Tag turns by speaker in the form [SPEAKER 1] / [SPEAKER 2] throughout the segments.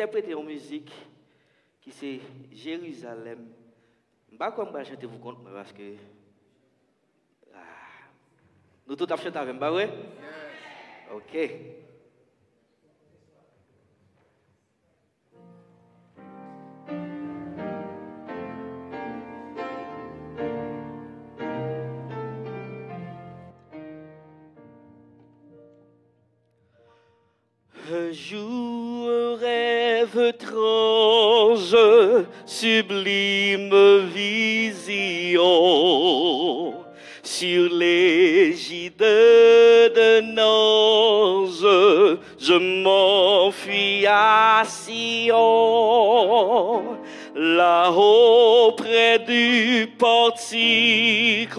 [SPEAKER 1] interpréter une musique qui c'est Jérusalem. Je ne sais pas comment je vais chanter vous compte parce que nous tous avons chanté avec moi, oui? Ok. Un jour, rêve étrange, sublime vision, sur l'égide d'un ange, je m'enfuis à Sion. Là-haut, près du portique,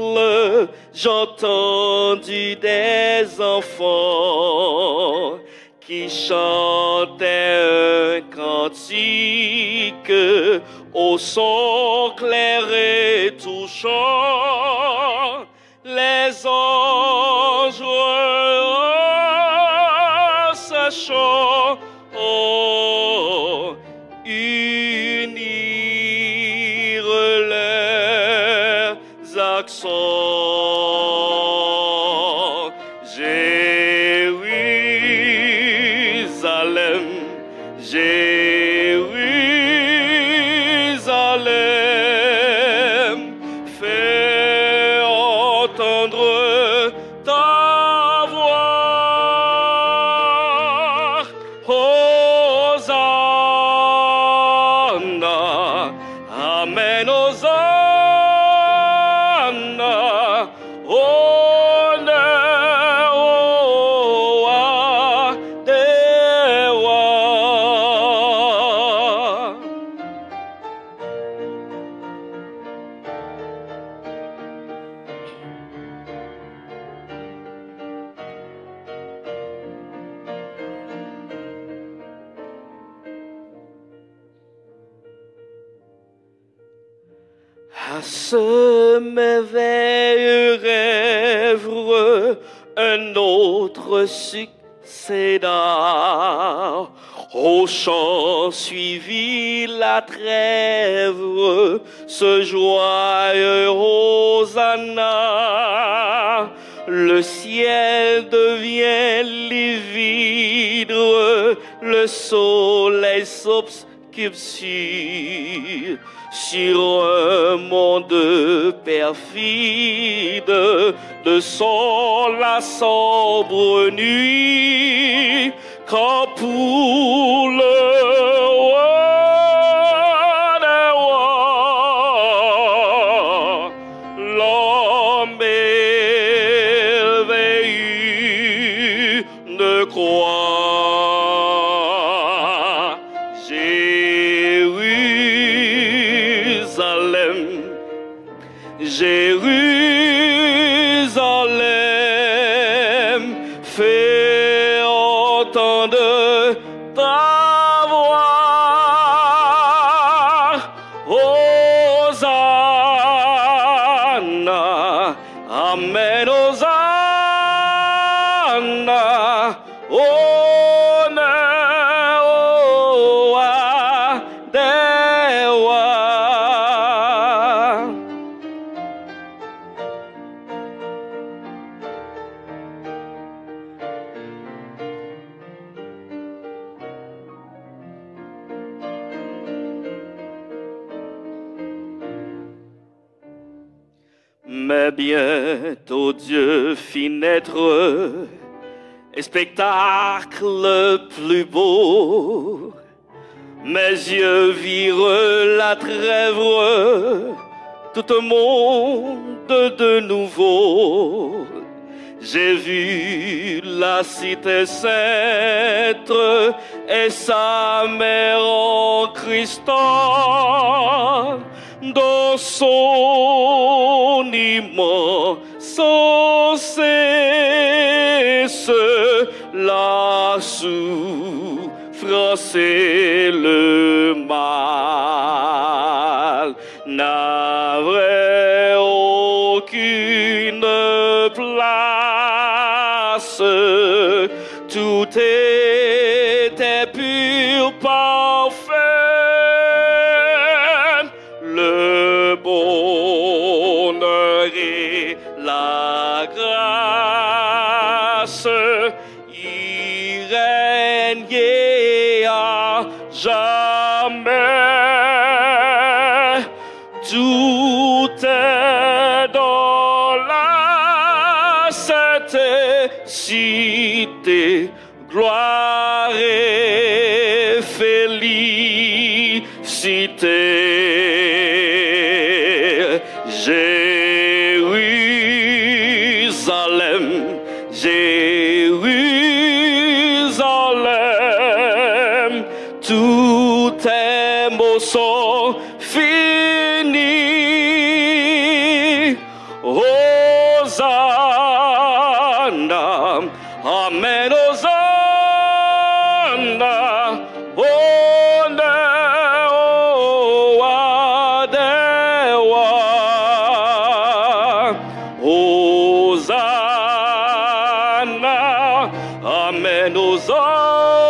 [SPEAKER 1] j'entendis des enfants qui chantait un cantique au son clair et touchant. Les anges sachant unir leurs accents. Jérusalem, fais entendre ta voix. Hosanna, Amen, Hosanna, honneur au roi des rois. À ce merveilleux rêve, un autre succéda. Au chant suivit la trêve, ce joyeux Hosanna. Le ciel devient livide, le soleil s'obscurcit sur un monde perfide, de son la sombre nuit, quand pour le roi des rois, l'homme éveillé ne croit. Jérusalem, fais entendre ta voix. Hosanna, Amen, Hosanna, honneur au roi des rois. Mais bientôt Dieu fit naître un spectacle plus beau. Mes yeux virent la trêve, tout le monde de nouveau. J'ai vu la cité sainte et sa mère en cristal, dans son immense cesse la souffrance et le mal n'avaient aucune place. Tout était pur par
[SPEAKER 2] jamais. Tout est dans la sainte cité, gloire et félicité. Jérusalem, Jérusalem, tous tes mots sont finis. Hosanna, Amen, Hosanna, bonheur au roi des rois. Hosanna, Amen, Hosanna.